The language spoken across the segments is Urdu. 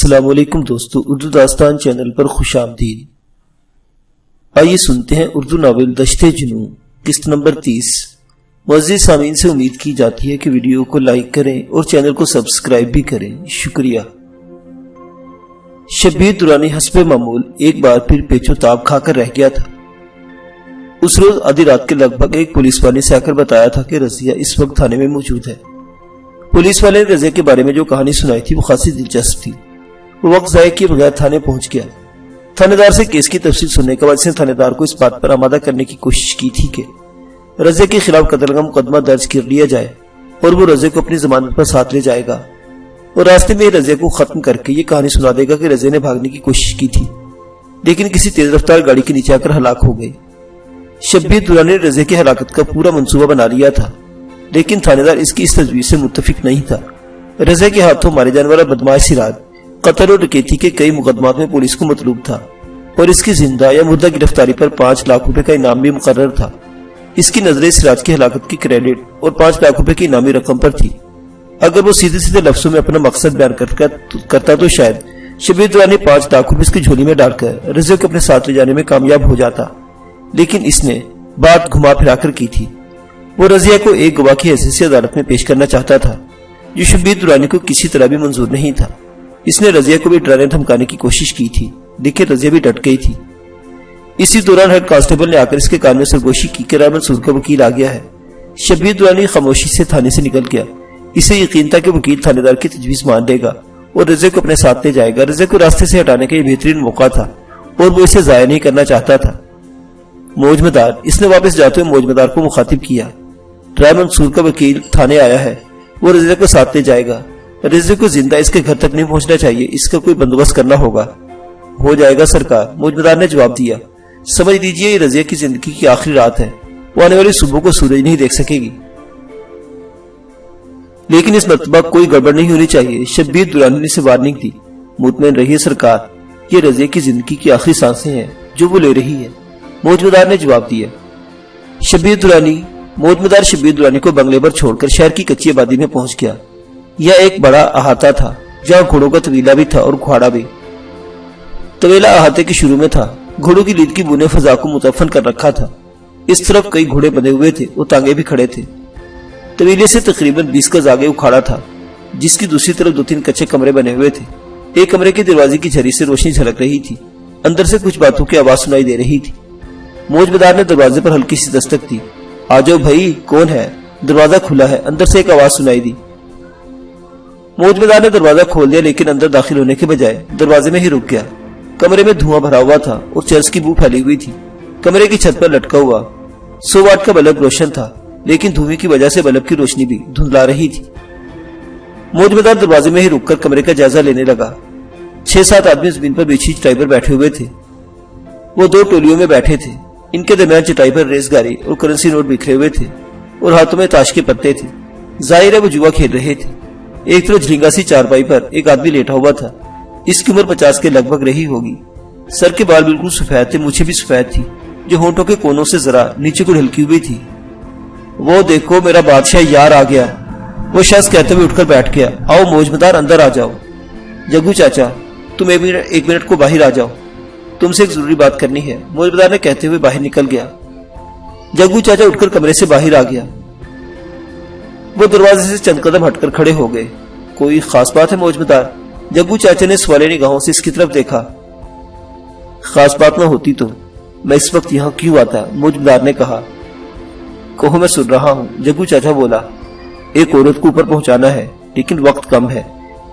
السلام علیکم دوستو، اردو داستان چینل پر خوش آمدید۔ آئیے سنتے ہیں اردو ناول دشتے جنوں قسط نمبر 30۔ معزز سامعین سے امید کی جاتی ہے کہ ویڈیو کو لائک کریں اور چینل کو سبسکرائب بھی کریں، شکریہ۔ شبیر درانی حسب معمول ایک بار پھر پیچو تاب کھا کر رہ گیا تھا۔ اس روز آدھی رات کے لگ بھگ ایک پولیس والے سے آ کر بتایا تھا کہ رضیہ اس وقت تھانے میں موجود ہے۔ پولیس والے نے رضیہ کے بارے میں جو کہانی سنائی تھی وہ خاصی دلچسپ تھی۔ وہ وقت ضائع کیے بغیر تھانے پہنچ گیا۔ تھانے دار سے کیس کی تفصیل سننے کے بعد اس نے تھانے دار کو اس بات پر آمادہ کرنے کی کوشش کی تھی کہ رضیہ کے خلاف قتل کا مقدمہ درج کر لیا جائے اور وہ رضیہ کو اپنی ضمانت پر ساتھ لے جائے گا اور راستے میں رضیہ کو ختم کر کے یہ کہانی سنا دے گا کہ رضیہ نے بھاگنے کی کوشش کی تھی لیکن کسی تیز رفتار گاڑی کے نیچے آ کر ہلاک ہو گئی۔ شبیر درانی نے رضیہ کی ہلاکت کا پورا منصوبہ بنا لیا تھا لیکن تھانے دار اس کی اس تجویز سے متفق نہیں تھا۔ رضیہ کے ہاتھوں مارے جانے والا بدماش سراج قتل اور ڈکیتی کے کئی مقدمات میں پولیس کو مطلوب تھا اور اس کی زندہ یا مردہ گرفتاری پر 5 لاکھ روپے کا انعام بھی مقرر تھا۔ اس کی نظریں سراج کی ہلاکت کی کریڈٹ اور 5 لاکھ روپے کی انعامی رقم پر تھی۔ اگر وہ سیدھے سیدھے لفظوں میں اپنا مقصد بیان کرتا تو شاید شبیر درانی 5 لاکھ روپے اس کی جھولی میں ڈال کر رضیہ کو اپنے ساتھ لے جانے میں کامیاب ہو جاتا، لیکن اس نے بات گھما پھرا کر کی تھی۔ وہ رضیہ کو ایک گواہ کی حیثیت سے عدالت میں پیش کرنا چاہتا تھا جو شبیر درانی کو کسی طرح بھی منظور نہیں تھا۔ اس نے رضیہ کو بھی ڈرانے دھمکانے کی کوشش کی تھی لیکن رضیہ بھی ڈٹ گئی تھی۔ اسی دوران ہیڈ کانسٹیبل نے آ کر اس کے کان میں سرگوشی کی کہ رائے منصور کا وکیل آ گیا ہے۔ شبیر درانی خاموشی سے تھانے سے نکل گیا۔ اسے یقین تھا کہ وکیل تھانے دار کی تجویز مان لے گا اور رضیہ کو اپنے ساتھ لے جائے گا۔ رضیہ کو راستے سے ہٹانے کا یہ بہترین موقع تھا اور وہ اسے ضائع نہیں کرنا چاہتا تھا۔ موجمدار، اس نے واپس جاتے ہوئے موجمدار کو مخاطب کیا، رائے منصور کا وکیل تھانے آیا ہے، وہ رضیہ کو ساتھ لے جائے گا۔ رضیہ کو زندہ اس کے گھر تک نہیں پہنچنا چاہیے، اس کا کوئی بندوبست کرنا ہوگا۔ ہو جائے گا سرکار، موجمدار نے جواب دیا۔ سمجھ لیجئے یہ رضیہ کی زندگی کی آخری رات ہے، وہ آنے والی صبح کو سورج نہیں دیکھ سکے گی، لیکن اس مرتبہ کوئی گڑبڑ نہیں ہونی چاہیے۔ شبیر درانی نے اسے وارننگ دی۔ مطمئن رہیے سرکار، یہ رضیہ کی زندگی کی آخری سانسیں ہیں جو وہ لے رہی ہے، موجمدار نے جواب دیا۔ موجمدار شبیر درانی کو بنگلے پر چھوڑ کر شہر کی کچی آبادی میں پہنچ گیا۔ یہ ایک بڑا احاطہ تھا جہاں گھوڑوں کا طویلہ بھی تھا اور کھواڑا بھی۔ طویلہ احاطے کے شروع میں تھا، گھوڑوں کی لید کی بونے فضا کو متفن کر رکھا تھا۔ اس طرف کئی گھوڑے بندھے ہوئے تھے اور تانگے بھی کھڑے تھے۔ طویلے سے تقریباً 20 گز آگے اکھاڑا تھا جس کی دوسری طرف 2-3 کچے کمرے بنے ہوئے تھے۔ ایک کمرے کے دروازے کی جھری سے روشنی جھلک رہی تھی، اندر سے کچھ باتوں کی آواز سنائی دے رہی تھی۔ موجمدار نے دروازے پر ہلکی سی دستک دی۔ آ جاؤ بھائی، کون ہے؟ دروازہ کھلا ہے، اندر سے ایک آواز سنائی دی۔ موجمدار نے دروازہ کھول دیا لیکن اندر داخل ہونے کے بجائے دروازے میں ہی رک گیا۔ کمرے میں دھواں بھرا ہوا تھا اور چرس کی بو پھیلی ہوئی تھی۔ کمرے کی چھت پر لٹکا ہوا 100 واٹ کا بلب روشن تھا لیکن دھویں کی وجہ سے بلب کی روشنی بھی دھندلا رہی تھی۔ موجمدار دروازے میں ہی رک کر کمرے کا جائزہ لینے لگا۔ 6-7 آدمی زمین پر بچھی چٹائی پر بیٹھے ہوئے تھے۔ وہ 2 ٹولیوں میں بیٹھے تھے، ان کے درمیان چٹائی پر ریزگاری اور کرنسی نوٹ بکھرے ہوئے تھے اور ہاتھوں میں تاش کے پتے تھے۔ ظاہر ہے وہ جوا کھیل رہے تھے۔ ایک طرف جھرنگا سی چارپائی پر ایک آدمی لیٹا ہوا تھا، اس کی عمر 50 کے لگ بھگ رہی ہوگی۔ سر کے بال بالکل سفید تھے، مونچھیں بھی سفید تھی جو ہونٹوں کے کونوں سے ذرا نیچے کو ڈھلکی ہوئی تھی۔ وہ دیکھو میرا بادشاہ یار آ گیا، وہ شخص کہتے ہوئے اٹھ کر بیٹھ گیا۔ آؤ موجمدار، اندر آ جاؤ۔ جگو چاچا، تم ایک منٹ کو باہر آ جاؤ، تم سے ایک ضروری بات کرنی ہے، موجمدار نے کہتے ہوئے باہر نکل گیا۔ جگو چاچا اٹھ کر کمرے سے باہر آ گیا۔ وہ دروازے سے چند قدم ہٹ کر کھڑے ہو گئے۔ کوئی خاص بات ہے موجمدار؟ جگو چاچا نے سوالی نگاہوں سے اس کی طرف دیکھا۔ خاص بات نہ ہوتی تو میں اس وقت یہاں کیوں آتا؟ موجمدار نے کہا۔ کہو، میں سن رہا ہوں، جگو چاچا بولا۔ ایک عورت کو اوپر پہنچانا ہے لیکن وقت کم ہے،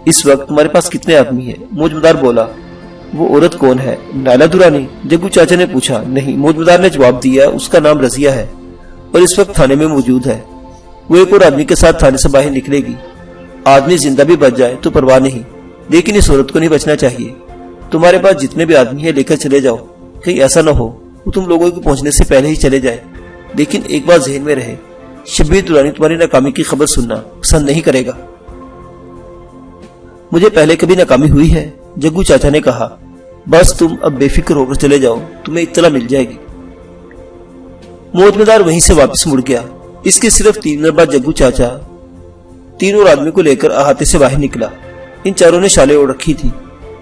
اس وقت تمہارے پاس کتنے آدمی ہیں؟ موجمدار بولا۔ وہ عورت کون ہے؟ نائلہ درانی؟ جگو چاچا نے پوچھا۔ نہیں، موجمدار نے جواب دیا، اس کا نام رضیہ ہے اور اس وقت تھانے میں موجود ہے۔ وہ ایک اور آدمی کے ساتھ تھانے سے باہر نکلے گی۔ آدمی زندہ بھی بچ جائے تو پرواہ نہیں، لیکن اس عورت کو نہیں بچنا چاہیے۔ تمہارے پاس جتنے بھی آدمی ہیں لے کر چلے جاؤ، کہیں ایسا نہ ہو وہ تم لوگوں کے پہنچنے سے پہلے ہی چلے جائے۔ لیکن ایک بات ذہن میں رہے، شبیر درانی تمہاری ناکامی کی خبر سننا پسند نہیں کرے گا۔ مجھے پہلے کبھی ناکامی ہوئی ہے؟ جگو چاچا نے کہا۔ بس تم اب بے فکر ہو کر چلے جاؤ، تمہیں اطلاع مل جائے گی۔ موجمدار وہیں سے واپس مڑ گیا۔ اس کے صرف 3 منٹ بعد جگو چاچا 3 اور آدمی کو لے کر احاطے سے باہر نکلا۔ ان چاروں نے شالیں اوڑھ رکھی تھی۔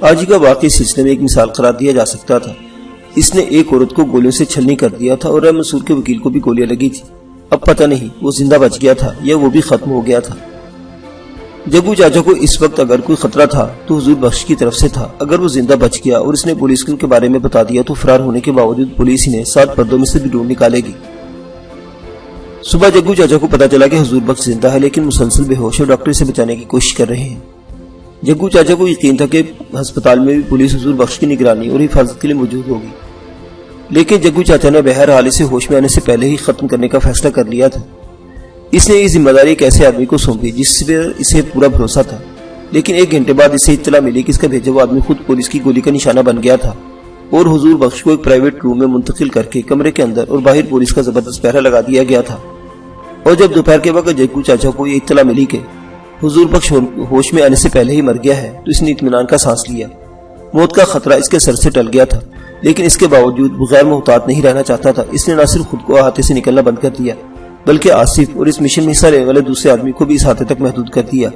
آج ہی کا واقعی سلسلے میں ایک مثال قرار دیا جا سکتا تھا۔ اس نے ایک عورت کو گولیوں سے چھلنی کر دیا تھا اور رحم منصور کے وکیل کو بھی گولیاں لگی تھی۔ اب پتہ نہیں وہ زندہ بچ گیا تھا یا وہ بھی ختم ہو گیا تھا۔ جگو چاچا کو اس وقت اگر کوئی خطرہ تھا تو حضور بخش کی طرف سے تھا۔ اگر وہ زندہ بچ گیا اور اس نے پولیس کو ان کے بارے میں بتا دیا تو فرار ہونے کے باوجود پولیس انہیں 7 پردوں میں سے بھی ڈھونڈ نکالے گی۔ صبح جگو چاچا کو پتا چلا کہ حضور بخش زندہ ہے لیکن مسلسل بے ہوش اور ڈاکٹر سے بچانے کی کوشش کر رہے ہیں۔ جگو چاچا کو یقین تھا کہ ہسپتال میں بھی پولیس حضور بخش کی نگرانی اور حفاظت کے لیے موجود ہوگی، لیکن جگو چاچا نے بہرحال اسے ہوش میں آنے سے پہلے ہی ختم کرنے کا فیصلہ کر لیا تھا۔ اس نے یہ ذمہ داری ایک ایسے آدمی کو سونپی جس پر اسے پورا بھروسہ تھا، لیکن 1 گھنٹے بعد اسے اطلاع ملی کہ اس کا بھیجا ہوا آدمی خود پولیس کی گولی کا نشانہ بن گیا تھا اور حضور بخش کو ایک پرائیویٹ روم میں منتقل کر کے کمرے کے اندر اور باہر پولیس کا زبردست پہرا لگا دیا گیا تھا۔ اور جب دوپہر کے وقت جگو چاچا کو یہ اطلاع ملی کہ حضور بخش ہوش میں آنے سے پہلے ہی مر گیا ہے تو اس نے اطمینان کا سانس لیا۔ موت کا خطرہ اس کے سر سے ٹل گیا تھا، لیکن اس کے باوجود بغیر محتاط نہیں رہنا چاہتا تھا۔ اس نے نہ صرف خود کو احاطے سے نکلنا بند کر دیا بلکہ آصف اور اس مشن میں حصہ لینے والے دوسرے آدمی کو بھی اس احاطے تک محدود کر دیا۔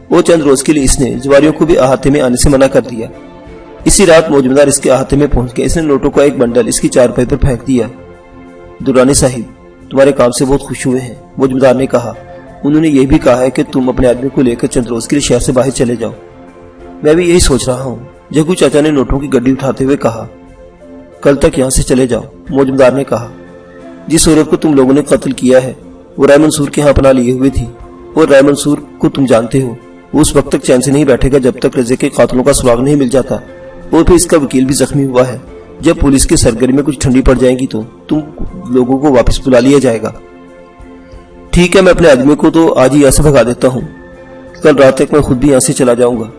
وہ چند روز کے لیے اس نے جواریوں کو بھی احاطے میں آنے سے منع کر دیا۔ اسی رات موجمدار اس کے احاطے میں پہنچ کے اس نے نوٹوں کا ایک بنڈل اس کی چارپائی پر پھینک دیا۔ درانی صاحب تمہارے کام سے بہت خوش ہوئے ہیں، موجمدار نے کہا۔ انہوں نے یہ بھی کہا ہے کہ تم اپنے آدمی کو لے کر چند روز کے لیے شہر سے باہر چلے جاؤ۔ میں بھی یہی سوچ رہا ہوں، جگو چاچا نے نوٹوں کی گڈی اٹھاتے ہوئے کہا۔ کل تک یہاں سے چلے جاؤ، موجمدار نے کہا۔ جس عورت کو تم لوگوں نے قتل کیا ہے وہ رائے منصور کے ہاں پناہ لیے ہوئے تھی، اور رائے منصور کو تم جانتے ہو، وہ اس وقت تک چین سے نہیں بیٹھے گا جب تک رضے کے قاتلوں کا سراغ نہیں مل جاتا، اور پھر اس کا وکیل بھی زخمی ہوا ہے۔ جب پولیس کی سرگرمی میں کچھ ٹھنڈی پڑ جائے گی تو تم لوگوں کو واپس بلا لیا جائے گا۔ ٹھیک ہے، میں اپنے آدمی کو تو آج ہی یہاں سے بھگا دیتا ہوں، کل رات تک میں خود بھی یہاں سے چلا جاؤں گا۔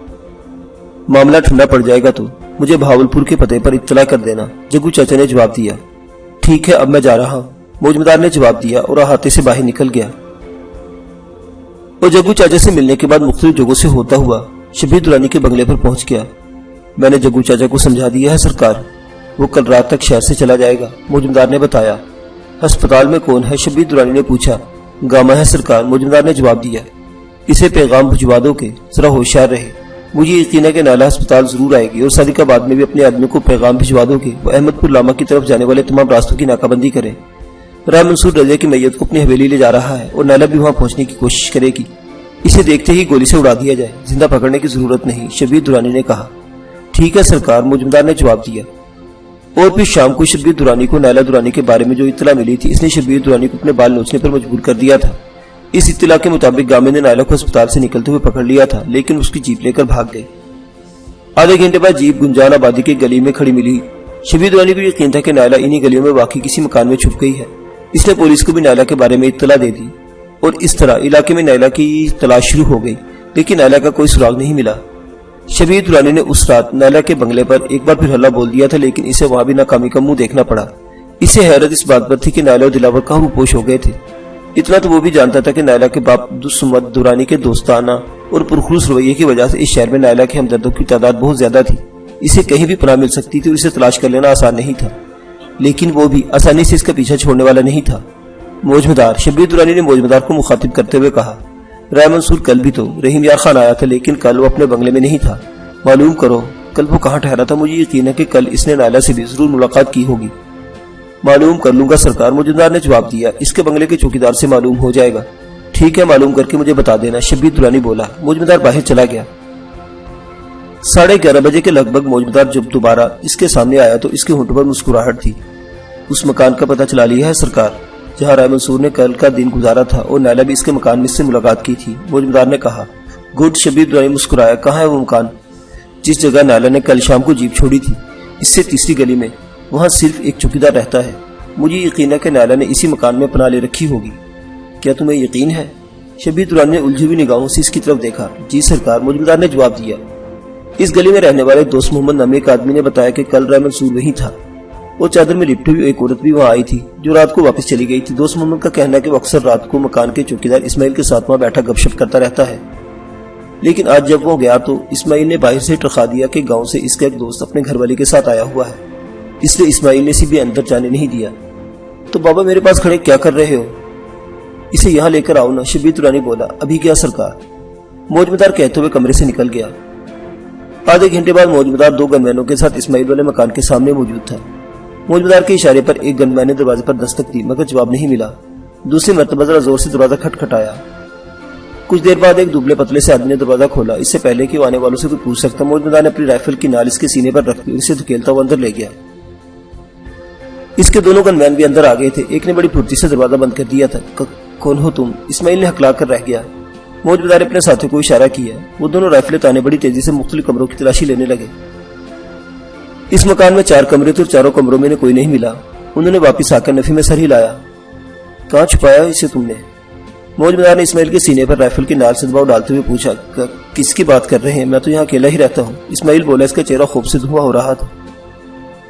معاملہ ٹھنڈا پڑ جائے گا تو مجھے بھاولپور کے پتے پر اطلاع کر دینا، جگو چاچا نے جواب دیا۔ ٹھیک ہے، اب میں جا رہا ہوں، موجمدار نے جواب دیا اور احاطے سے باہر نکل گیا۔ اور جگو چاچا سے ملنے کے بعد مختلف جگہوں سے ہوتا ہوا شبیر درانی کے بنگلے پر پہنچ گیا۔ میں نے جگو چاچا کو سمجھا دیا ہے سرکار، وہ کل رات تک شہر سے چلا جائے گا، موجمدار نے بتایا۔ ہسپتال میں کون ہے؟ شبیر درانی نے پوچھا۔ گاما ہے سرکار، موجمدار نے جواب دیا۔ اسے پیغام بھجوا دو کہ ذرا ہوشیار رہے، مجھے یقین ہے کہ نائلہ ہسپتال ضرور آئے گی، اور صادق آباد میں بھی اپنے آدمی کو پیغام بھجوا دو کہ وہ احمد پور لاما کی طرف جانے والے تمام راستوں کی ناکہ بندی کرے۔ رائے منصور رضے کی میت کو اپنی حویلی لے جا رہا ہے اور نائلہ بھی وہاں پہنچنے کی کوشش کرے گی، اسے دیکھتے ہی گولی سے اڑا دیا جائے، زندہ پکڑنے کی ضرورت نہیں، شبیر درانی نے کہا۔ ٹھیک ہے سرکار، موجمدار نے جواب دیا۔ اور پھر شام کو شبیر درانی کو نائلہ درانی کے بارے میں جو اطلاع ملی تھی اس نے شبیر درانی کو اپنے بال نوچنے پر مجبور کر دیا تھا۔ اس اطلاع کے مطابق گامے نے نائلہ کو ہسپتال سے نکلتے ہوئے پکڑ لیا تھا، لیکن اس کی جیپ لے کر بھاگ گئی۔ آدھے گھنٹے بعد جیپ گنجان آبادی کی گلی میں کھڑی ملی۔ شبیر درانی کو یقین تھا کہ نائلہ انہی گلیوں میں واقع کسی مکان میں چھپ گئی ہے۔ اس نے پولیس کو بھی نائلہ کے بارے میں اطلاع دے دی اور اس طرح علاقے میں نائلہ کی تلاش شروع ہو گئی، لیکن نائلہ کا کوئی سراغ نہیں ملا۔ شبیر درانی نے اس رات نائلہ کے بنگلے پر ایک بار پھر ہلہ بول دیا تھا، لیکن اسے وہاں بھی ناکامی کا منہ دیکھنا پڑا۔ اسے حیرت اس بات پر تھی کہ نائلہ اور دلاور کہاں روپوش ہو گئے تھے۔ اتنا تو وہ بھی جانتا تھا کہ نائلہ کے باپ دسمت درانی کے دوستانہ اور پرخلوص رویے کی وجہ سے اس شہر میں نائلہ کے ہمدردوں کی تعداد بہت زیادہ تھی، اسے کہیں بھی پناہ مل سکتی تھی اور اسے تلاش کر لینا آسان نہیں تھا، لیکن وہ بھی آسانی سے اس کا پیچھا چھوڑنے والا نہیں تھا۔ موجمدار، شبیر درانی نے موجمدار کو مخاطب کرتے ہوئے کہا۔ رائے منصور کل بھی تو رحیم یار خان آیا تھا، لیکن کل وہ اپنے بنگلے میں نہیں تھا، معلوم کرو کل وہ کہاں ٹھہرا تھا۔ مجھے یقین ہے کہ کل اس نے نائلہ سے بھی ضرور ملاقات کی ہوگی۔ معلوم کر لوں گا سرکار، موجمدار نے جواب دیا۔ اس کے بنگلے کے چوکیدار سے معلوم ہو جائے گا۔ ٹھیک ہے، معلوم کر کے مجھے بتا دینا، شبیر درانی بولا۔ موجمدار باہر چلا گیا۔ 11:30 بجے کے لگ بھگ موجمدار جب دوبارہ اس کے سامنے آیا تو اس کے ہونٹوں پر مسکراہٹ تھی۔ اس مکان کا پتہ چلا لیا ہے سرکار، جہاں رائے منصور نے کل کا دن گزارا تھا، اور نائلہ بھی اس کے مکان میں اس سے ملاقات کی تھی، موجمدار نے کہا۔ گڈ، شبیر درانی مسکرایا۔ کہاں ہے وہ مکان؟ جس جگہ نائلہ نے کل شام کو جیپ چھوڑی تھی، اس سے تیسری گلی میں، وہاں صرف ایک چوکیدار رہتا ہے۔ مجھے یقین ہے کہ نائلہ نے اسی مکان میں پناہ لے رکھی ہوگی۔ کیا تمہیں یقین ہے؟ شبیر درانی نے الجھی ہوئی نگاہوں سے اس کی طرف دیکھا۔ جی سرکار، موجمدار نے جواب دیا۔ اس گلی میں رہنے والے دوست محمد نامی ایک آدمی نے بتایا کہ کل رائے منصور وہیں تھا، اور چادر میں لپٹی ہوئی ایک عورت بھی وہاں آئی تھی جو رات کو واپس چلی گئی تھی۔ دوست محمد کا کہنا ہے کہ وہ اکثر رات کو مکان کے چوکیدار اسماعیل کے ساتھ وہاں بیٹھا گپ شپ کرتا رہتا ہے، لیکن آج جب وہ گیا تو اسماعیل نے باہر سے ٹرخا دیا کہ گاؤں سے اس کا ایک دوست اپنے گھر والے کے ساتھ آیا ہوا ہے، اس لیے اسماعیل نے اسے بھی اندر جانے نہیں دیا۔ تو بابا میرے پاس کھڑے کیا کر رہے ہو؟ اسے یہاں لے کر آؤ نا، شبیر درانی بولا۔ ابھی کیا سرکار؟ موجمدار کہتے ہوئے کمرے سے نکل گیا۔ آدھے گھنٹے بعد موجودار 2 گنمینوں کے ساتھ اسماعیل والے مکان کے سامنے موجود تھا۔ موجودار کے اشارے پر ایک گنمین نے دروازے پر دستک دی مگر جواب نہیں ملا۔ دوسری مرتبہ ذرا زور سے دروازہ کھٹکھٹایا۔ کچھ دیر بعد ایک دبلے پتلے سے آدمی نے دروازہ کھولا۔ اس سے پہلے کہ وہ آنے والوں سے کوئی پوچھ سکتا، موجودار نے اپنی رائفل کی نال اس کے سینے پر رکھ دی اور اسے دھکیلتا ہوا اندر لے گیا۔ اس کے دونوں گنمین بھی اندر آ گئے تھے۔ ایک نے بڑی پھرتی سے دروازہ بند کر دیا تھا۔ کون ہو تم؟ اسماعیل نے ہکلا کر رہ گیا۔ موجودار نے اپنے ساتھی کو اشارہ کیا۔ وہ دونوں رائفلیں تانے بڑی تیزی سے مختلف کمروں کی تلاشی لینے لگے۔ اس مکان میں 4 کمرے تھے اور چاروں کمروں میں کوئی نہیں ملا۔ انہوں نے واپس آ کر نفی میں سر ہلایا۔ کہاں چھپایا اسے تم نے؟ موجودار نے اسماعیل کے سینے پر رائفل کی نال سے دباؤ ڈالتے ہوئے پوچھا۔ کس کی بات کر رہے ہیں؟ میں تو یہاں اکیلا ہی رہتا ہوں۔ اسماعیل بولا۔ اس کا چہرہ خوف سے دھواں ہو رہا تھا۔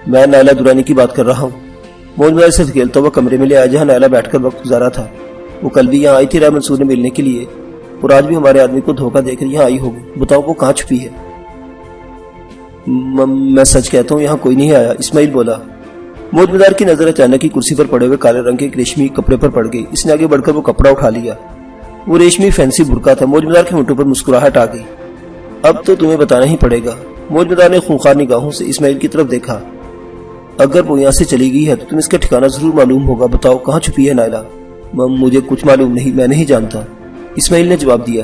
میں نائلہ درانی کی بات کر رہا ہوں۔ موجودار سے دھکیلتا ہوا کمرے میں لے آیا جہاں نائلہ بیٹھ کر وقت گزارا تھا۔ وہ کل بھی یہاں آئی تھی رائے منصور نے ملنے کے لیے اور آج بھی ہمارے آدمی کو دھوکہ دے کر یہاں آئی ہوگی۔ بتاؤ وہ کہاں چھپی ہے؟ میں سچ کہتا ہوں یہاں کوئی نہیں آیا، اسماعیل بولا۔ موجودار کی نظر اچانک ہی کرسی پر پڑے ہوئے کالے رنگ کے ایک ریشمی کپڑے پر پڑ گئی۔ اس نے آگے بڑھ کر وہ کپڑا اٹھا لیا۔ وہ ریشمی فینسی برقع تھا۔ موجودار کے ہونٹوں پر مسکراہٹ آ گئی۔ اب تو تمہیں بتانا ہی پڑے گا۔ موجودار نے خونخوار نگاہوں سے اسماعیل کی طرف دیکھا۔ اگر وہ یہاں سے چلی گئی ہے تو تمہیں اس کا ٹھکانہ ضرور معلوم ہوگا۔ بتاؤ کہاں چھپی ہے نائلہ؟ مجھے کچھ معلوم نہیں، میں نہیں جانتا، اسماعیل نے جواب دیا۔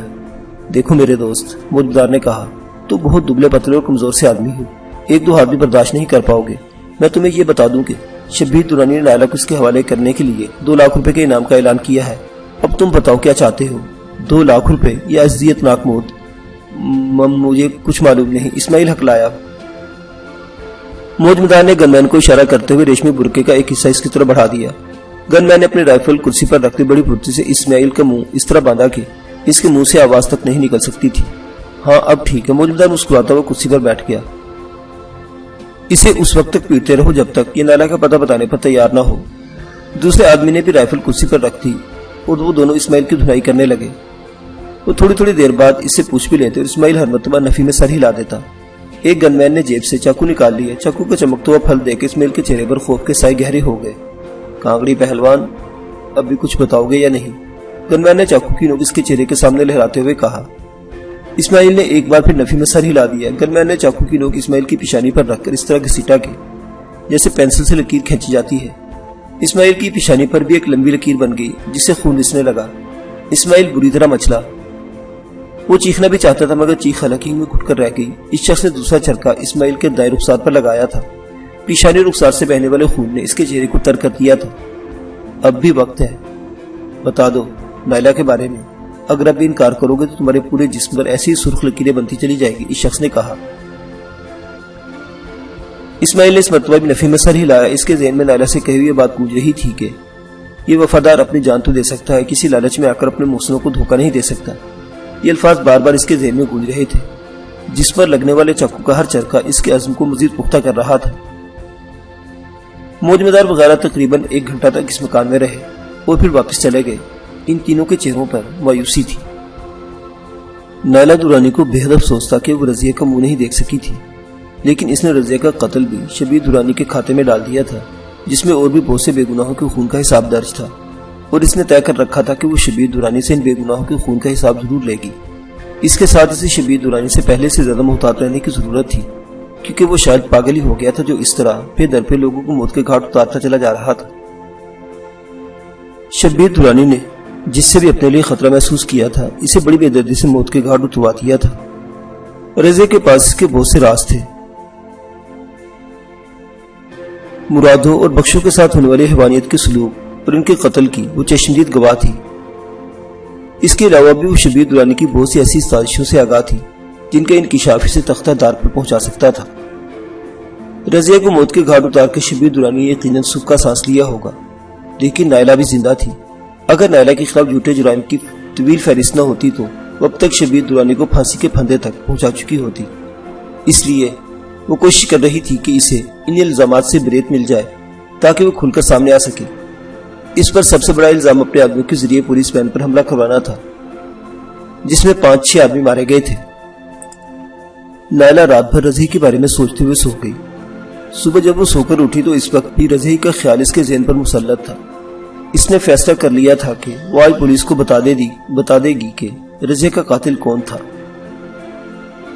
دیکھو میرے دوست، موجودار نے کہا، تو بہت دبلے پتلے اور کمزور سے آدمی ہو، 1-2 ہاتھ بھی برداشت نہیں کر پاؤ گے۔ میں تمہیں یہ بتا دوں کہ شبیر درانی نے نائلہ کو اس کے حوالے کرنے کے لیے 2 لاکھ روپے کے انعام کا اعلان کیا ہے۔ اب تم بتاؤ کیا چاہتے ہو؟ 2 لاکھ روپے یا اذیت ناک موت؟ مجھے کچھ معلوم نہیں، اسماعیل ہکلایا۔ موجودار نے گنمین کو اشارہ کرتے ہوئے ریشمی برقعے کا ایک حصہ اس کی طرف بڑھا دیا۔ گنمین نے اپنی رائفل کرسی پر رکھتے بڑی پھرتی سے اسماعیل کا منہ اس طرح باندھا کہ اس کے منہ سے آواز تک نہیں نکل سکتی تھی۔ ہاں اب ٹھیک ہے، موجودار مسکراتا ہوا کرسی پر بیٹھ گیا۔ اسے اس وقت تک پیٹتے رہو جب تک یہ نائلہ کا پتہ بتانے پر تیار نہ ہو۔ دوسرے آدمی نے بھی رائفل کرسی پر رکھ دی اور وہ دونوں اسماعیل کی دھنائی کرنے لگے۔ وہ تھوڑی دیر بعد اس سے پوچھ بھی لیتے اور اسماعیل ہر مرتبہ نفی میں سر ہلا دیتا۔ ایک گنمین نے جیب سے چاقو نکال لیا۔ چاقو کا چمکتا ہوا پھل دیکھ اسماعیل کے چہرے پر خوف کے سائے گہرے ہو گئے۔ کانگڑی پہلوان، اب بھی کچھ بتاؤ گے یا نہیں؟ گنمین نے چاقو کی نوک اس کے چہرے کے سامنے لہراتے ہوئے کہا۔ اسماعیل نے ایک بار پھر نفی میں سر ہلا دیا۔ گنمین نے چاقو کی نوک اسماعیل کی پیشانی پر رکھ کر اس طرح گھسیٹا کہ جیسے پینسل سے لکیر کھینچی جاتی ہے۔ اسماعیل کی پیشانی پر بھی ایک لمبی لکیر بن گئی جس سے خون رسنے لگا۔ اسماعیل بری طرح مچلا۔ وہ چیخنا بھی چاہتا تھا مگر چیخ حلقی میں گھٹ کر رہ گئی۔ اس شخص نے دوسرا چرکا اسماعیل کے دائیں رخسار پر لگایا تھا۔ پیشانی رخسار سے بہنے والے خون نے اس کے چہرے کو تر کر دیا تھا۔ اب بھی وقت ہے، بتا دو نائلہ کے بارے میں۔ اگر اب بھی انکار کرو گے تو تمہارے پورے جسم پر ایسی سرخ لکیریں بنتی چلی جائے گی، اس شخص نے کہا۔ اسماعیل نے اس مرتبہ بھی نفی میں سر ہلایا۔ اس کے ذہن میں نائلہ سے کہی ہوئی بات گونج رہی تھی کہ یہ وفادار اپنی جان تو دے سکتا ہے، کسی لالچ میں آ کر اپنے محسنوں کو دھوکہ نہیں دے سکتا۔ یہ الفاظ بار بار اس کے ذہن میں گونج رہے تھے۔ جس پر لگنے والے چاقو کا ہر چرخا اس کے عزم کو مزید پختہ کر رہا تھا۔ موجودار وغیرہ تقریباً 1 گھنٹہ تک اس مکان میں رہے اور پھر واپس چلے گئے۔ ان تینوں کے چہروں پر مایوسی تھی۔ نائلہ درانی کو بے حد افسوس تھا کہ وہ رضیہ کا منہ نہیں دیکھ سکی تھی، لیکن اس نے رضیہ کا قتل بھی شبیر درانی کے کھاتے میں ڈال دیا تھا، جس میں اور بھی بہت سے بے گناہوں کے خون کا حساب درج تھا، اور اس نے طے کر رکھا تھا کہ وہ شبیر درانی سے ان بے گناہوں کے خون کا حساب ضرور لے گی۔ اس کے ساتھ اسے شبیر درانی سے پہلے سے زیادہ محتاط رہنے کی ضرورت تھی، کیونکہ وہ شاید پاگل ہی ہو گیا تھا جو اس طرح پہ در پہ لوگوں کو موت کے گھاٹ اتارتا چلا جا رہا تھا۔ شبیر درانی نے جس سے بھی اپنے لیے خطرہ محسوس کیا تھا، اسے بڑی بے دردی سے موت کے گھاٹ اتروا دیا تھا۔ رضیہ کے پاس اس کے بہت سے راز تھے۔ مرادوں اور بخشوں کے ساتھ ہونے والی حیوانیت کے سلوک اور ان کے قتل کی وہ چشمدید گواہ تھی۔ اس کے علاوہ بھی وہ شبیر درانی کی بہت سی ایسی سازشوں سے آگاہ تھی جن کا انکشاف اسے تختہ دار پر پہنچا سکتا تھا۔ رضیہ کو موت کے گھاٹ اتار کے شبیر درانی نے یقیناً سکھ کا سانس لیا ہوگا، لیکن نائلہ بھی زندہ تھی۔ اگر نائلہ کے خلاف جھوٹے جرائم کی طویل فہرست نہ ہوتی تو وہ اب تک شبیر درانی کو پھانسی کے پھندے تک پہنچا چکی ہوتی۔ اس لیے وہ کوشش کر رہی تھی کہ اسے ان الزامات سے بریت مل جائے تاکہ وہ کھل کر سامنے آ سکے۔ اس پر سب سے بڑا الزام اپنے آدمیوں کے ذریعے پولیس وین پر حملہ کروانا تھا، جس میں 5-6 آدمی مارے گئے تھے۔ نائلہ رات بھر رضیہ کے بارے میں سوچتے ہوئے سو گئی۔ صبح جب وہ سو کر اٹھی تو اس وقت بھی رضیہ کا خیال اس کے ذہن پر مسلط تھا۔ اس نے فیصلہ کر لیا تھا کہ وہ آج پولیس کو بتا دے گی کہ رضیہ کا قاتل کون تھا۔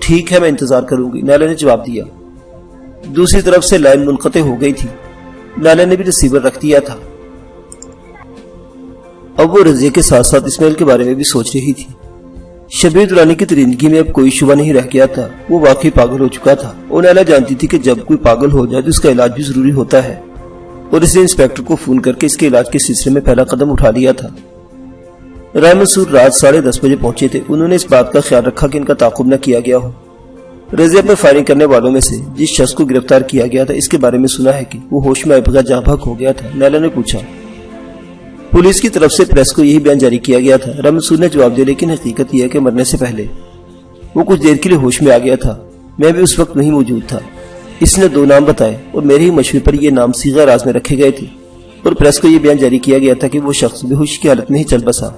ٹھیک ہے، میں انتظار کروں گی، نیلا نے جواب دیا۔ دوسری طرف سے لائن منقطع ہو گئی تھی۔ نیلا نے بھی ریسیور رکھ دیا تھا۔ اب وہ رضیہ کے ساتھ ساتھ اسماعیل کے بارے میں بھی سوچ رہی تھی۔ شبیر درانی کی درندگی میں اب کوئی شبہ نہیں رہ گیا تھا، وہ واقعی پاگل ہو چکا تھا، اور نیلا جانتی تھی کہ جب کوئی پاگل ہو جائے تو اس کا علاج بھی ضروری ہوتا ہے، اور اس نے انسپیکٹر کو فون کر کے اس کے علاج کے سلسلے میں پہلا قدم اٹھا لیا تھا۔ رائے منصور رات 10:30 بجے پہنچے تھے۔ انہوں نے اس بات کا خیال رکھا کہ ان کا تعاقب نہ کیا گیا ہو۔ رضیہ اپنے فائرنگ کرنے والوں میں سے جس شخص کو گرفتار کیا گیا تھا اس کے بارے میں سنا ہے کہ وہ ہوش میں آئے بغیر جہاں بھگ ہو گیا تھا۔ نیلا نے پوچھا۔ پولیس کی طرف سے پریس کو یہی بیان جاری کیا گیا تھا۔ رائے منصور نے جواب دیا، لیکن حقیقت یہ ہے کہ مرنے سے پہلے وہ کچھ دیر کے لیے ہوش میں آ گیا تھا، میں بھی اس وقت نہیں موجود تھا۔ اس نے 2 نام بتائے اور میرے ہی مشورے پر یہ نام صیغہ راز میں رکھے گئے تھے، اور پریس کو یہ بیان جاری کیا گیا تھا کہ وہ شخص بے ہوش کی حالت میں ہی چل بسا۔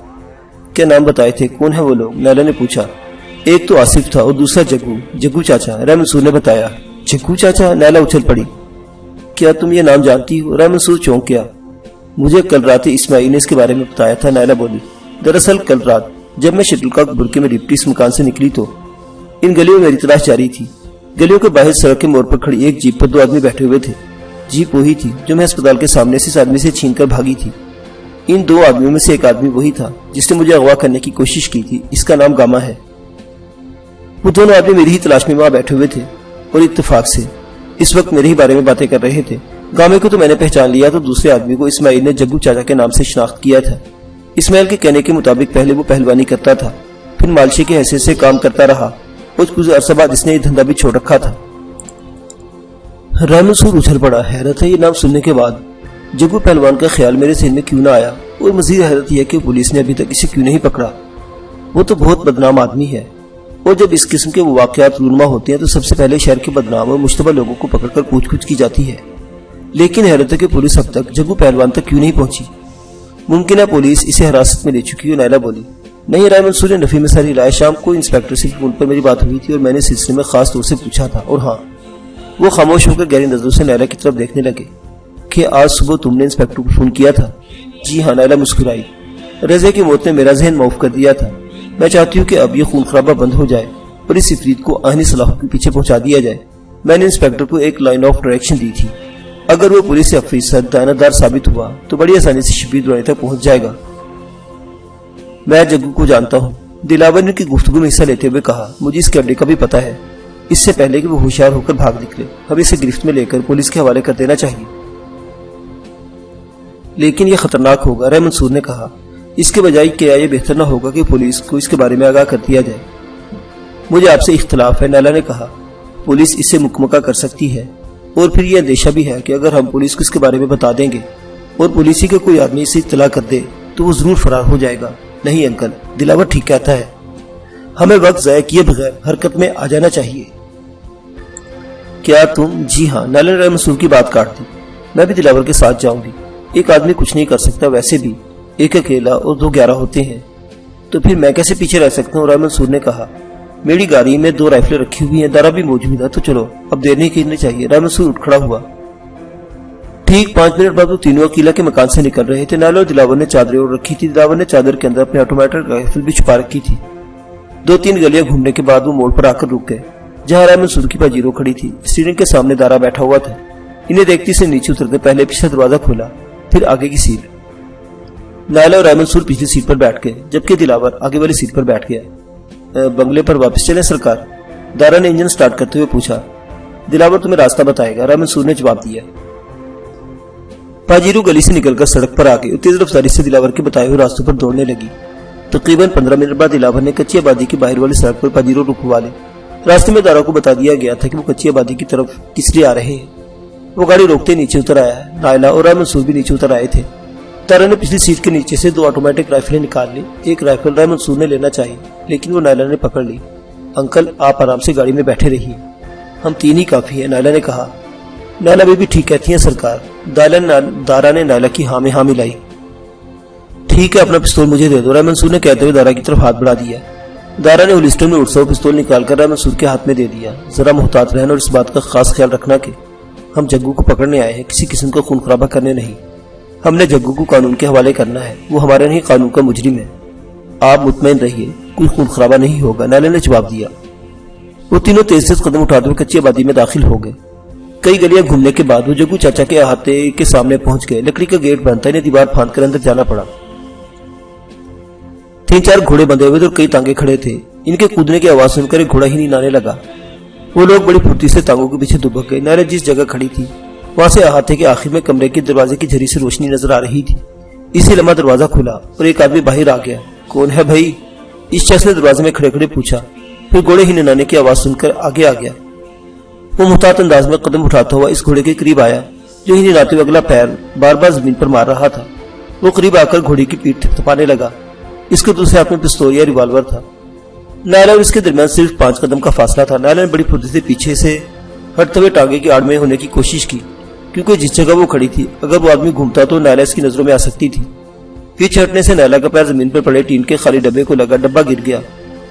کیا نام بتائے تھے؟ کون ہیں وہ لوگ؟ نیلا نے پوچھا۔ ایک تو آصف تھا اور دوسرا جگو چاچا، رائے منصور نے بتایا۔ جگو چاچا؟ نیلا اچھل پڑی۔ کیا تم یہ نام جانتی ہو؟ رائے منصور چونک گیا۔ مجھے کل رات اسماعیل نے اس کے بارے میں بتایا تھا، نیلا بولی۔ دراصل کل رات جب میں شٹل کاک برقے میں ڈپٹی اس مکان سے نکلی تو ان گلیوں میں میری تلاش جاری تھی۔ گلیوں کے باہر سڑک کے موڑ پر کھڑی ایک جیپ پر 2 آدمی بیٹھے ہوئے تھے۔ جیپ وہی تھی جو میں اسپتال کے سامنے سے اس آدمی سے چھین کر بھاگی تھی۔ ان 2 آدمیوں میں سے ایک آدمی وہی تھا جس نے مجھے اغوا کرنے کی کوشش کی تھی، اس کا نام گاما ہے۔ وہ دونوں آدمی میری ہی تلاش میں وہاں بیٹھے ہوئے تھے اور اتفاق سے اس وقت میرے ہی بارے میں باتیں کر رہے تھے۔ گامے کو تو میں نے پہچان لیا تو دوسرے آدمی کو اسماعیل نے جگو چاچا کے نام سے شناخت کیا تھا۔ اسماعیل کے کہنے کے مطابق پہلے وہ پہلوانی کرتا تھا، پھر مالشی کے حیثیت سے کام کرتا رہا، اور کچھ عرصہ بعد اس نے یہ دھندا بھی چھوڑ رکھا تھا۔ رائے منصور اچھل پڑا۔ حیرت ہے یہ نام سننے کے بعد جگو پہلوان کا خیال میرے ذہن میں کیوں نہ آیا، اور مزید حیرت یہ ہے کہ پولیس نے ابھی تک اسے کیوں نہیں پکڑا۔ وہ تو بہت بدنام آدمی ہے، اور جب اس قسم کے واقعات رونما ہوتے ہیں تو سب سے پہلے شہر کے بدنام اور مشتبہ لوگوں کو پکڑ کر پوچھ گچھ کی جاتی ہے۔ لیکن حیرت ہے کہ پولیس اب تک جگو پہلوان تک کیوں نہیں پہنچی۔ ممکن ہے پولیس اسے حراست میں لے چکی ہو، نیلا بولی۔ نہیں، رائے منصور نے نفی میں ساری لائے۔ شام کو انسپیکٹر سے فون پر میری بات ہوئی تھی اور میں نے سلسلے میں خاص طور سے پوچھا تھا، اور ہاں، وہ خاموش ہو کر گہری نظروں سے نیلا کی طرف دیکھنے لگے۔ کہ آج صبح تم نے انسپیکٹر کو فون کیا تھا؟ جی ہاں، نیلا مسکرائی۔ رضیہ کی موت نے میرا ذہن معاف کر دیا تھا۔ میں چاہتی ہوں کہ اب یہ خون خرابہ بند ہو جائے اور اس عفریت کو آہنی صلاحوں کے پیچھے پہنچا دیا جائے۔ میں نے انسپیکٹر کو ایک لائن آف ڈائریکشن دی تھی، اگر وہ پولیس افسر دیانتدار ثابت ہوا تو بڑی آسانی سے شبیر درانی تک پہنچ جائے گا۔ میں جگو کو جانتا ہوں، دلاور نے کی گفتگو میں حصہ لیتے ہوئے کہا۔ مجھے اس کے اڈے کا بھی پتا ہے، اس سے پہلے کہ وہ ہوشیار ہو کر بھاگ نکلے ہمیں اسے گرفت میں لے کر پولیس کے حوالے کر دینا چاہیے۔ لیکن یہ خطرناک ہوگا، رائے منصور نے کہا۔ اس کے بجائے کیا یہ بہتر نہ ہوگا کہ پولیس کو اس کے بارے میں آگاہ کر دیا جائے؟ مجھے آپ سے اختلاف ہے، نیلا نے کہا۔ پولیس اسے مکمکہ کر سکتی ہے، اور پھر یہ اندیشہ بھی ہے کہ اگر ہم پولیس کو اس کے بارے میں بتا دیں گے اور پولیسی کا کوئی آدمی اسے اطلاع کر دے تو وہ ضرور فرار ہو جائے گا۔ نہیں انکل، دلاور ٹھیک کہتا ہے، ہمیں وقت ضائع کیے بغیر حرکت میں آ جانا چاہیے۔ کیا تم؟ جی ہاں، نیلا نے رائے منصور کی بات کاٹ دی۔ میں بھی دلاور کے ساتھ جاؤں گی۔ ایک آدمی کچھ نہیں کر سکتا، ویسے بھی ایک اکیلا اور 2 11 ہوتے ہیں، تو پھر میں کیسے پیچھے رہ سکتا ہوں؟ رائے منصور نے کہا۔ میری گاڑی میں 2 رائفلیں رکھی ہوئی ہیں، دارا بھی موجود ہے، تو چلو اب دیر نہیں کرنی چاہیے۔ رائے منصور اٹھ کھڑا ہوا۔ ٹھیک 5 منٹ بعد وہ تینوں اکیلا کے مکان سے نکل رہے تھے۔ نیلا اور دلاور نے چادریں اوڑھ رکھی تھی۔ دلاور نے چادر کے اندر اپنے آٹومیٹک رائفل بھی چھپا رکھی تھی۔ 2-3 گلیاں گھومنے کے بعد وہ موڑ پر آ کر رک گئے جہاں رائے منصور کی پاجیرو کھڑی تھی۔ اسٹیئرنگ کے سامنے دارا بیٹھا ہوا تھا۔ انہیں دیکھتی سے نیچے اترتے پہلے پچھلا دروازہ کھولا، پھر آگے کی سیٹ۔ نیلا اور رائے منصور پچھلی سیٹ پر بیٹھ گئے جبکہ دلاور آگے والی سیٹ پر بیٹھ گیا۔ بنگلے پر واپس چلیں سرکار؟ دارا نے انجن سٹارٹ کرتے ہوئے پوچھا۔ دلاور تمہیں راستہ بتائے گا، رائے منصور نے جواب دیا۔ پاجیرو گلی سے نکل کر سڑک پر آگے اور تیز رفتاری سے دلاور کے بتائے ہوئے راستوں پر دوڑنے لگی۔ تقریباً 15 منٹ بعد دلاور نے کچی آبادی کی باہر والی سڑک پر پاجیرو رکوا لی۔ راستے میں دارا کو بتا دیا گیا تھا کہ وہ کچی آبادی کی طرف کس لیے آ رہے ہیں۔ وہ گاڑی روکتے نیچے اتر آیا۔ نائلہ اور رائے منصور بھی نیچے اتر آئے تھے۔ دارا نے پچھلی سیٹ کے نیچے سے 2 آٹومیٹک رائفلیں نکال لی۔ ایک رائفل رائے منصور نے لینا چاہی لیکن وہ نائلہ نے پکڑ لی۔ انکل، آپ آرام سے گاڑی میں بیٹھے رہیے، ہم 3 ہی کافی ہیں، نائلہ نے کہا۔ نائلہ بھی ٹھیک کہتی ہیں سرکار، دارا نے نائلہ کی ہاں میں ہاں ملائی۔ ٹھیک ہے، اپنا پستول مجھے دے دو، رائے منصور نے کہتے ہوئے دارا کی طرف ہاتھ بڑھا دیا۔ دارا نے ہولسٹر میں اڑتا ہوا پستول نکال کر رائے منصور کے ہاتھ میں دے دیا۔ ذرا محتاط رہنا اور اس بات کا خاص خیال رکھنا کہ ہم جگو کو پکڑنے آئے ہیں، کسی قسم کا خون خرابہ کرنے نہیں۔ ہم نے جگو کو قانون کے حوالے کرنا ہے، وہ ہمارے نہیں قانون کا مجرم ہے۔ آپ مطمئن رہیے، کوئی خون خرابہ نہیں ہوگا، نائلہ نے جواب دیا۔ وہ تینوں تیز تیز قدم اٹھاتے ہوئے کچی آبادی میں داخل ہو گئے۔ کئی گلیاں گھومنے کے بعد وہ جگو چاچا کے احاطے کے سامنے پہنچ گئے۔ لکڑی کا گیٹ بند تھا، انہیں دیوار پھاند کر اندر جانا پڑا۔ 3-4 گھوڑے بندھے ہوئے اور کئی تانگے کھڑے تھے۔ ان کے کودنے کی آواز سن کر ایک گھوڑا ہی نہیں آنے لگا۔ وہ لوگ بڑی پھرتی سے تانگوں کے پیچھے دبک گئے۔ نیلا جس جگہ کھڑی تھی وہاں سے احاطے کے آخر میں کمرے کے دروازے کی جھری سے روشنی نظر آ رہی تھی۔ اسی لمحہ دروازہ کھلا اور ایک آدمی باہر آ گیا۔ کون ہے بھائی؟ اس شخص نے دروازے میں کھڑے کھڑے پوچھا، پھر گھوڑے ہی ننانے کی آواز سن کر آگے آ گیا۔ وہ محتاط انداز میں قدم اٹھاتا ہوا اس گھوڑے کے قریب آیا جو ہی نناتے ہوئے اگلا پیر بار بار زمین پر مار رہا تھا۔ وہ قریب آ کر گھوڑے کی پیٹھ تھپانے لگا۔ اس کے دوسرے ہاتھ میں پستول یا ریوالور تھا۔ نیلا اور اس کے درمیان صرف 5 قدم کا فاصلہ تھا۔ نیلا نے بڑی پھرتی سے پیچھے سے ہٹتے ہوئے ٹانگے کی آڑ میں ہونے کی کوشش کی، کیونکہ جس جگہ وہ کھڑی تھی اگر وہ آدمی گھومتا تو نیلا اس کی نظروں میں آ سکتی تھی۔ پیچھے ہٹنے سے نیلا کا پیر زمین پر پڑے ٹین کے خالی ڈبے کو لگا۔ ڈبہ گر گیا۔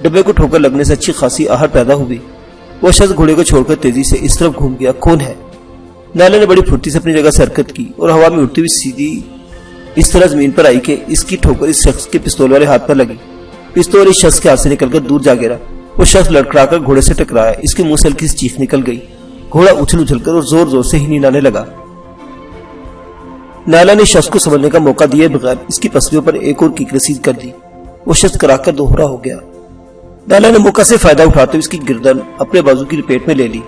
ڈبے کو ٹھوکر لگنے سے اچھی خاصی آہٹ پیدا ہوئی۔ وہ شخص گھوڑے کو چھوڑ کر تیزی سے اس طرف گھوم گیا۔ کون ہے؟ نیلا نے بڑی پھرتی سے اپنی جگہ سے حرکت کی اور ہوا میں اڑتی ہوئی سیدھی اس طرح زمین پر آئی کہ اس کی ٹھوکر اس شخص کے پستول والے ہاتھ پر لگی۔ پستول اس شخص کے ہاتھ سے نکل کر دور جا گرا۔ وہ شخص لڑکھڑا کر گھوڑے سے ٹکرایا۔ اس کے منہ سے ہلکی سی چیخ نکل گئی۔ گھوڑا اچھل اچھل کر اور زور زور سے ہی نینانے لگا۔ نیلا نے شخص کو سنبھلنے کا موقع دیے بغیر اس کی پسلیوں پر ایک اور کیک رسید کر دی۔ وہ شخص کرا کر دوہرا ہو گیا۔ نیلا نے موقع سے فائدہ اٹھاتے ہوئے اس کی گردن اپنے بازو کی لپیٹ میں لے لی۔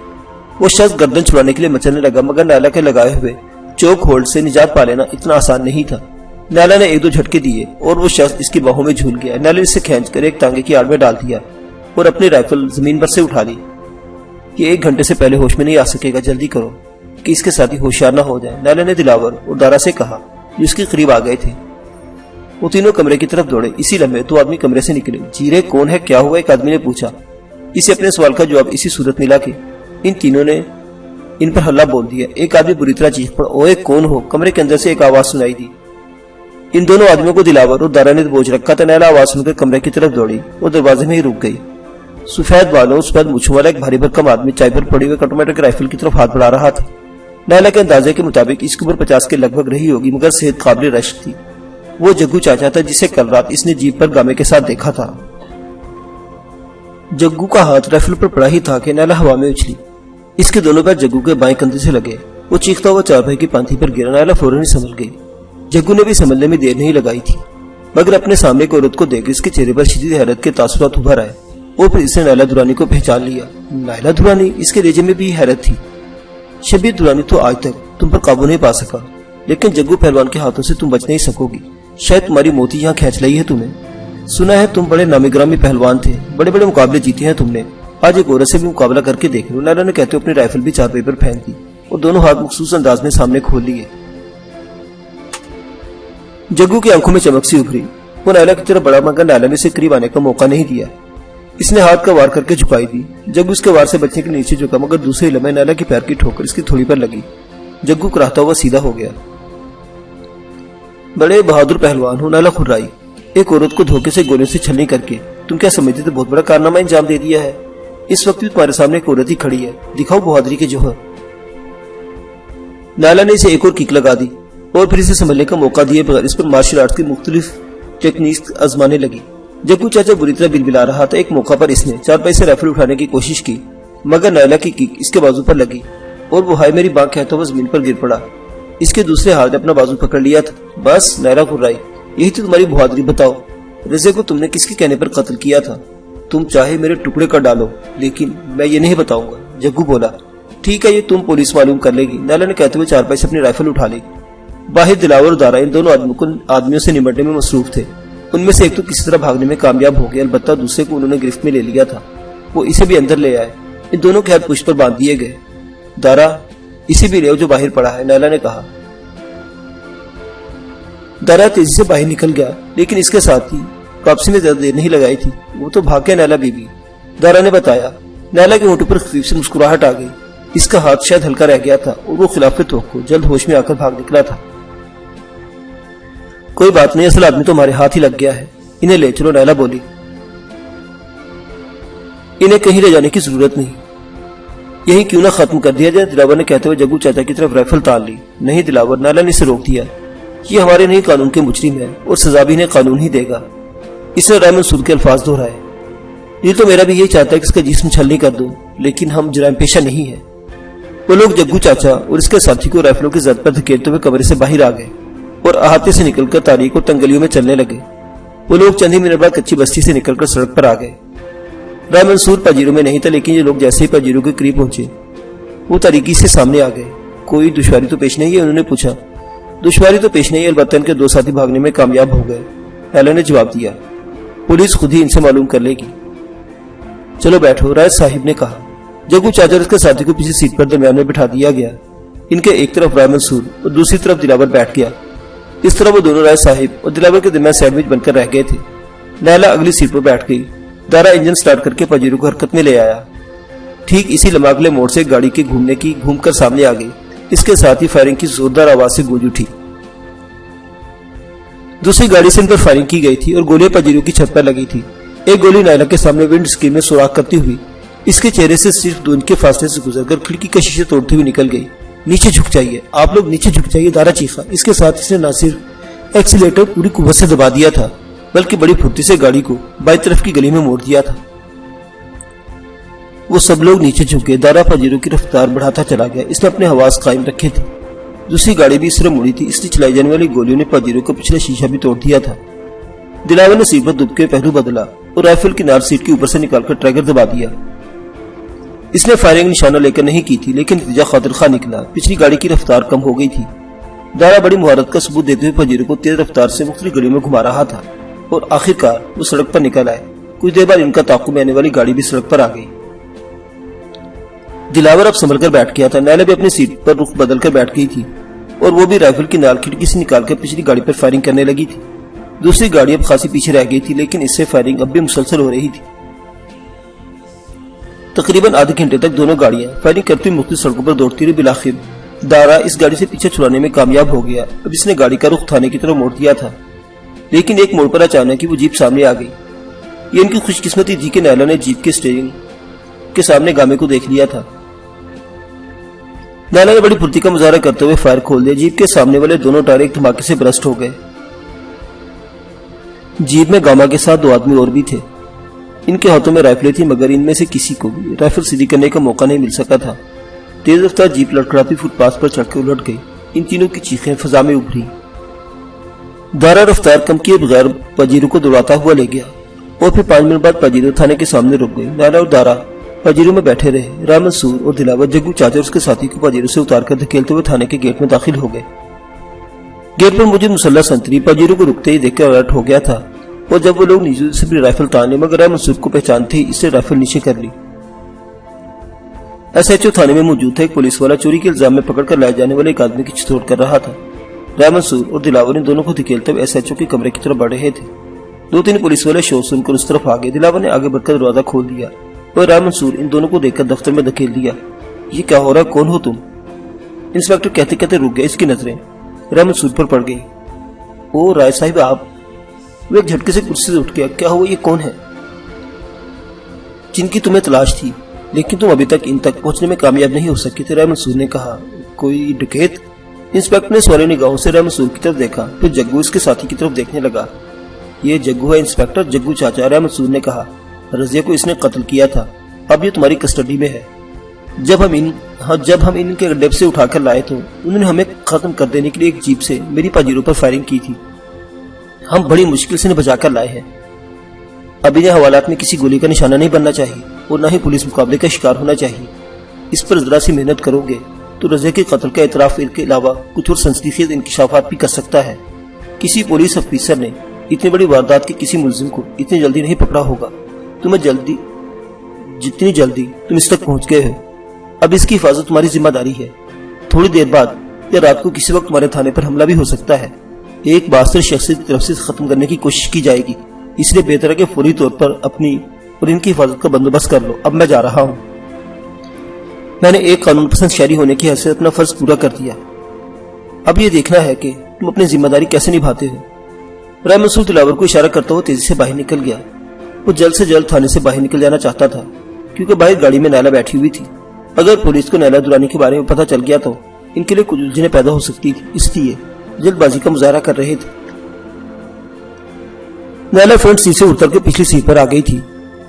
وہ شخص گردن چھڑانے کے لیے مچلنے لگا، مگر نیلا کے لگائے ہوئے چوک ہولڈ سے نجات پا لینا اتنا آسان نہیں تھا۔ نیلا نے 1-2 جھٹکے دیے اور وہ شخص اس کی باہوں میں جھول گیا۔ نیلا نے اسے کھینچ کر ایک تانگے کی آڑ میں ڈال دیا اور اپنی رائفل زمین پر سے اٹھا لی۔ یہ 1 گھنٹے سے پہلے ہوش میں نہیں آ سکے گا، جلدی کرو کہ اس کے ساتھ ہی ہوشیار نہ ہو جائے، نیلا نے دلاور اور دارا سے کہا جو اس کے قریب آ گئے تھے۔ وہ تینوں کمرے کی طرف دوڑے۔ اسی لمحے 2 آدمی کمرے سے نکلے۔ جیرے کون ہے؟ کیا ہوا؟ ایک آدمی نے پوچھا۔ اسے اپنے سوال کا جواب اسی صورت ملا کہ ان تینوں نے ان پر ہلہ بول دیا۔ ایک آدمی بری طرح چیخ پڑا، اوئے کون ہو؟ کمرے کے اندر سے ایک آواز سنائی دی۔ ان دونوں آدمیوں کو دلاور اور دارا نے بوجھ رکھا تھا۔ نیلا آواز سن کر کمرے کی طرف دوڑی۔ وہ دروازے میں ہی رک گئی۔ سفید بالوں سفید مچھوں والا ایک بھاری بھرکم آدمی چائے پر پڑی ہوئے آٹومیٹک رائفل کی طرف ہاتھ بڑھا رہا تھا۔ نیلا کے اندازے کے مطابق اس کی عمر 50 کے لگ بھگ رہی ہوگی، مگر صحت قابل رشک تھی۔ وہ جگو چاچا تھا جسے کل رات اس نے جیپ پر گامے کے ساتھ دیکھا تھا۔ جگو کا ہاتھ رائفل پر پڑا ہی تھا کہ نیلا ہوا میں اچھلی۔ اس کے دونوں پیر جگو کے بائیں کندھے سے لگے۔ وہ چیختا ہوا چارپائی کی پانتی پر گرا۔ نیلا فوراً ہی سنبھل گئی۔ جگو نے بھی سنبھلنے میں دیر نہیں لگائی تھی، مگر اپنے سامنے ایک عورت کو دیکھ اس کے چہرے پر شدید حیرت کے تاثرات ابھر آئے اور پھر اس نے نیلا دورانی کو پہچان لیا۔ نیلا دورانی؟ اس کے لہجے میں بھی حیرت تھی۔ شبیر دورانی تو آج تک تم پر قابو نہیں پا سکا، لیکن جگو پہلوان کے ہاتھوں سے تم بچ نہیں سکو گی۔ شاید تمہاری موتی یہاں کھینچ لائی ہے تمہیں۔ سنا ہے تم بڑے نامی گرامی پہلوان تھے، بڑے بڑے مقابلے جیتے ہیں تم نے۔ آج ایک عورت سے بھی مقابلہ کر کے دیکھ لو۔ نیلا نے کہتے ہوئے اپنی رائفل بھی چارپائی پر پھینک دی اور دونوں ہاتھ مخصوص انداز میں سامنے کھول لیے۔ جگو کی آنکھوں میں چمک سی ابھری۔ وہ نیلا کی طرف بڑا، مگر نیلا نے اسے قریب آنے کا موقع نہیں دیا۔ اس نے ہاتھ کا وار کر کے جھکائی دی۔ جگو اس کے وار سے بچنے کے نیچے جھکا، مگر دوسرے لمحے نیلا کی پیر کی ٹھوکر اس کی تھوڑی پر لگی۔ جگو کراہتا ہوا سیدھا ہو گیا۔ بڑے بہادر پہلوان ہو، نیلا کھرائی۔ ایک عورت کو دھوکے سے گولے سے چھلنی کر کے تم کیا سمجھتے تھے بہت بڑا کارنامہ انجام دے دیا ہے؟ اس وقت بھی تمہارے سامنے ایک عورت ہی کھڑی ہے، دکھاؤ بہادری کے جوہر۔ نیلا نے اسے ایک اور کک لگا دی اور پھر اسے سنبھلنے کا موقع دیے بغیر اس پر مارشل آرٹس کی مختلف ٹیکنیکس آزمانے لگی۔ جگو چاچا بری طرح بلبلا رہا تھا۔ ایک موقع پر اس نے چارپائی سے رائفل اٹھانے کی کوشش کی، مگر نیلا کی کک اس کے بازو پر لگی اور وہ ہائے میری بانگ کہتا ہوا زمین پر گر پڑا۔ اس کے دوسرے ہاتھ نے اپنا بازو پکڑ لیا تھا۔ بس، نیلا کھرائی، یہی تو تمہاری بہادری؟ بتاؤ، رضے کو تم نے کس کے کہنے پر قتل کیا تھا؟ تم چاہے میرے ٹکڑے کر ڈالو، لیکن میں یہ نہیں بتاؤں گا، جگو بولا۔ ٹھیک ہے، یہ تم پولیس معلوم کر لے گی، نیلا نے کہتے ہوئے چارپائی سے اپنی رائفل اٹھا لی۔ باہر دلاور اور دارا ان دونوں آدمیوں سے نمٹنے میں مصروف تھے۔ ان میں سے ایک تو کسی طرح بھاگنے میں کامیاب ہو گیا، البتہ دوسرے کو انہوں نے گرفت میں لے لیا تھا۔ وہ اسے بھی اندر لے آئے۔ ان دونوں کے ہاتھ پشت پر باندھ دیے گئے۔ دارا، اسے بھی لے جو باہر پڑا ہے، نیلا نے کہا۔ دارا تیزی سے باہر نکل گیا، لیکن اس کے ساتھ ہی واپسی میں زیادہ دیر نہیں لگائی تھی، وہ تو بھاگ گیا نیلا بی بی، دارا نے بتایا۔ نیلا کے ہونٹوں پر خفیف سے مسکراہٹ آ گئی۔ اس کا ہاتھ شاید ہلکا رہ گیا تھا اور وہ خلاف توقع جلد ہوش میں آ کر بھاگ نکلا تھا۔ کوئی بات نہیں، اصل آدمی تو ہمارے ہاتھ ہی لگ گیا ہے، انہیں لے چلو، نیلا بولی۔ انہیں کہیں لے جانے کی ضرورت نہیں، یہی کیوں نہ ختم کر دیا جائے، دلاور نے کہتے ہوئے جگو چاچا کی طرف رائفل تان لی۔ نہیں دلاور، نیلا نے اسے روک دیا، یہ ہمارے نہیں قانون کے مجرم ہے اور سزا بھی انہیں قانون ہی دے گا۔ اس نے رائے منصور کے الفاظ دہرائے۔ دل تو میرا بھی یہی چاہتا ہے کہ اس کا جسم چھلنی کر دوں، لیکن ہم جرائم پیشہ نہیں ہیں۔ وہ لوگ جگو چاچا اور اس کے ساتھی کو رائفلوں کی زد پر دھکیلتے ہوئے کمرے سے باہر آ گئے اور احاطے سے نکل کر تاریک اور تنگلیوں میں چلنے لگے۔ وہ لوگ چند ہی منٹ بعد کچی بستی سے نکل کر سڑک پر آ گئے۔ رائے منصور پاجیروں میں نہیں تھا، لیکن یہ لوگ جیسے ہی پاجیروں کے قریب پہنچے وہ تاریکی سے سامنے آ گئے۔ کوئی دشواری تو پیش نہیں ہے؟ انہوں نے پوچھا۔ دشواری تو پیش نہیں ہے، البتہ ان کے دو ساتھی بھاگنے میں کامیاب ہو گئے، نیلا نے جواب دیا۔ پولیس خود ہی ان سے معلوم کر لے گی۔ چلو بیٹھو، رائے صاحب نے کہا۔ جگو چاچا اور اس کے ساتھی کو پچھلی سیٹ پر درمیان میں بٹھا دیا گیا۔ ان کے ایک طرف رائے منصور اور دوسری طرف دلاور بیٹھ گیا۔ اس طرح وہ دونوں رائے صاحب اور دلاور کے درمیان سینڈوچ بن کر رہ گئے تھے۔ نیلا اگلی سیٹ پر بیٹھ گئی۔ دارا انجن سٹارٹ کر کے پاجیروں کو حرکت میں لے آیا۔ ٹھیک اسی لمحے اگلے موڑ سے گاڑی کے گھوم کر سامنے آ گئی۔ اس کے ساتھ ہی فائرنگ کی زوردار آواز سے گونج اٹھی۔ دوسری گاڑی سے ان پر فائرنگ کی گئی تھی اور گولیاں پاجیروں کی چھت پر لگی تھی۔ ایک گولی نیلا کے سامنے ونڈ اسکرین میں سوراخ کرتی ہوئی اس کے چہرے سے صرف 2 انچ کے فاصلے سے گزر کر کھڑکی کا شیشے توڑتی ہوئی نکل گئی۔ نیچے جھک جائیے، آپ لوگ نیچے جھک جائیے، دارا چیخا۔ اس کے ساتھ اس نے نہ صرف ایکسیلیٹر پوری قوت سے دبا دیا تھا بلکہ بڑی پھرتی سے گاڑی کو بائیں طرف کی گلی میں موڑ دیا تھا۔ وہ سب لوگ نیچے جھکے۔ دارا پاجیروں کی رفتار بڑھاتا چلا گیا۔ اس نے اپنے حواس قائم رکھے تھے۔ دوسری گاڑی بھی اس طرح مڑی تھی، اس لیے چلائی جانے والی گولیوں نے پاجیروں کا پچھلا شیشہ بھی توڑ دیا تھا۔ دلاور نے سیٹ پر دب کے پہلو بدلا اور رائفل کی نار سیٹ کے اوپر سے نکال کر ٹریگر دبا دیا۔ اس نے فائرنگ نشانہ لے کر نہیں کی تھی، لیکن نتیجہ خاطر خواہ نکلا۔ پچھلی گاڑی کی رفتار کم ہو گئی تھی۔ دارا بڑی مہارت کا ثبوت دیتے ہوئے پاجیروں کو تیز رفتار سے مختلف گلیوں میں گھما رہا تھا اور آخرکار وہ سڑک پر نکل آئے۔ کچھ دیر بعد ان کا تعاقب میں آنے والی گاڑی بھی سڑک پر آ گئی۔ دلاور اب سنبھل کر بیٹھ گیا تھا۔ نیلا بھی اپنی سیٹ پر رخ بدل کر بیٹھ گئی تھی اور وہ بھی رائفل کی نال کھڑکی سے نکال کر پچھلی گاڑی پر فائرنگ کرنے لگی تھی۔ دوسری گاڑی اب خاصی پیچھے رہ گئی تھی، لیکن اس سے فائرنگ اب بھی مسلسل ہو رہی تھی۔ تقریباً آدھے گھنٹے تک دونوں گاڑیاں فائرنگ کرتی مختلف سڑکوں پر دوڑتی رہی۔ بالآخر دارا اس گاڑی سے پیچھے چھڑانے میں کامیاب ہو گیا۔ اب اس نے گاڑی کا رخ تھانے کی طرف موڑ دیا تھا، لیکن ایک موڑ پر اچانک ہی وہ جیپ سامنے آ گئی۔ یہ ان کی خوش قسمتی تھی کہ نیلا نے جیپ کے اسٹیئرنگ کے سامنے گامے کو دیکھ لیا تھا۔ نیلا نے بڑی پھرتی کا مظاہرہ کرتے ہوئے فائر کھول دیا۔ جیپ کے سامنے والے دونوں ٹائر ایک دھماکے سے برسٹ ہو گئے۔ جیپ میں گاما کے ساتھ 2 آدمی اور بھی تھے۔ ان کے ہاتھوں میں رائفلیں تھیں، مگر ان میں سے کسی کو بھی رائفل سیدھی کرنے کا موقع نہیں مل سکا تھا۔ تیز رفتار جیپ لڑکھڑاتی فٹ پاتھ پر چڑھ کے الٹ گئی۔ ان تینوں کی چیخیں فضا میں ابھری۔ دارا رفتار کم کیے بغیر پاجیروں کو دوڑاتا ہوا لے گیا اور پھر 5 منٹ بعد پاجیروں تھانے کے سامنے رک گئی۔ نیلا اور دارا پاجیروں میں بیٹھے رہے۔ رائے منصور اور دلاور جگو چاچا اور اس کے ساتھی کو پاجیروں سے اتار کر دھکیلتے ہوئے تھانے کے گیٹ میں داخل ہو گئے۔ گیٹ پر موجود مسلح سنتری پاجیروں کو رکتے ہی دیکھ کر الرٹ ہو گیا تھا اور جب وہ لوگ نیچے سے بھی رائفل تانے، مگر رائے منصور کو پہچانتے ہی اس نے رائفل نیچے کر لی۔ SHO تھانے میں موجود تھا۔ ایک پولیس والا چوری کے الزام میں پکڑ کر لائے جانے والے ایک آدمی کی چھتوڑ کر رہا تھا۔ رائے منصور اور دلاور ان دونوں کو دھکیلتے ہوئے SHO کے کمرے کی طرف بڑھ رہے تھے۔ 2-3 پولیس والے شور سن کر اس طرف آگے۔ دلاور نے آگے بڑھ کر دروازہ کھول دیا اور رائے منصور ان دونوں کو دیکھ کر دفتر میں دھکیل دیا۔ یہ کیا ہو رہا، کون ہو تم؟ انسپیکٹر کہتے کہتے رک گئے۔ اس کی نظریں رائے منصور پر پڑ گئی۔ او رائے صاحب آپ؟ وہ ایک جھٹکے سے کرسی سے اٹھ گیا۔ کیا ہوا، یہ کون ہے؟ جن کی تمہیں تلاش تھی، لیکن تم ابھی تک ان تک پہنچنے میں کامیاب نہیں ہو سکے تھے، رائے منصور نے کہا۔ کوئی ڈکیت؟ انسپیکٹر نے سوالی نگاہوں سے رائے منصور کی طرف دیکھا، پھر جگو اس کے ساتھی کی طرف دیکھنے لگا۔ یہ جگو ہے انسپیکٹر، جگو چاچا، رائے منصور نے کہا۔ رضیہ کو اس نے قتل کیا تھا، اب یہ تمہاری کسٹڈی میں ہے۔ جب ہم ان کے اڈے سے اٹھا کر لائے تو انہوں نے ہمیں ختم کر دینے کے لیے ایک جیپ سے میری پاجیروں پر فائرنگ کی تھی۔ ہم بڑی مشکل سے بچا کر لائے ہیں۔ اب انہیں حوالات میں کسی گولی کا نشانہ نہیں بننا چاہیے اور نہ ہی پولیس مقابلے کا شکار ہونا چاہیے۔ اس پر ذرا سی محنت کرو گے تو رضیہ کے قتل کا اعتراف کے علاوہ کچھ اور سنسنیخیز انکشافات بھی کر سکتا ہے۔ کسی پولیس افیسر نے اتنی بڑی واردات کے کسی ملزم کو اتنی جلدی نہیں پکڑا ہوگا۔ جتنی جلدی تم اس تک پہنچ گئے ہو، اب اس کی حفاظت تمہاری ذمہ داری ہے۔ تھوڑی دیر بعد یا رات کو کسی وقت تمہارے تھانے پر حملہ بھی ہو سکتا ہے۔ ایک باستر شخص کی طرف سے ختم کرنے کی کوشش کی جائے گی، اس لیے بہتر ہے کہ فوری طور پر اپنی اور ان کی حفاظت کا بندوبست کر لو۔ اب میں جا رہا ہوں۔ میں نے ایک قانون پسند شہری ہونے کی حیثیت اپنا فرض پورا کر دیا، اب یہ دیکھنا ہے کہ تم اپنی ذمہ داری کیسے نبھاتے ہو۔ رائے منصور دلاور کو اشارہ کرتا ہوا تیزی سے باہر نکل گیا۔ وہ جلد سے جلد تھانے سے باہر نکل جانا چاہتا تھا کیونکہ باہر گاڑی میں نیلا بیٹھی ہوئی تھی۔ اگر پولیس کو نیلا دورانی کے بارے میں پتہ چل گیا تو ان کے لیے کچھ الجھنیں پیدا ہو سکتی تھی، اس لیے جلد بازی کا مظاہرہ کر رہے تھے۔ نیلا فرنٹ سیٹ سے اتر کے پچھلی سیٹ پر آ گئی تھی۔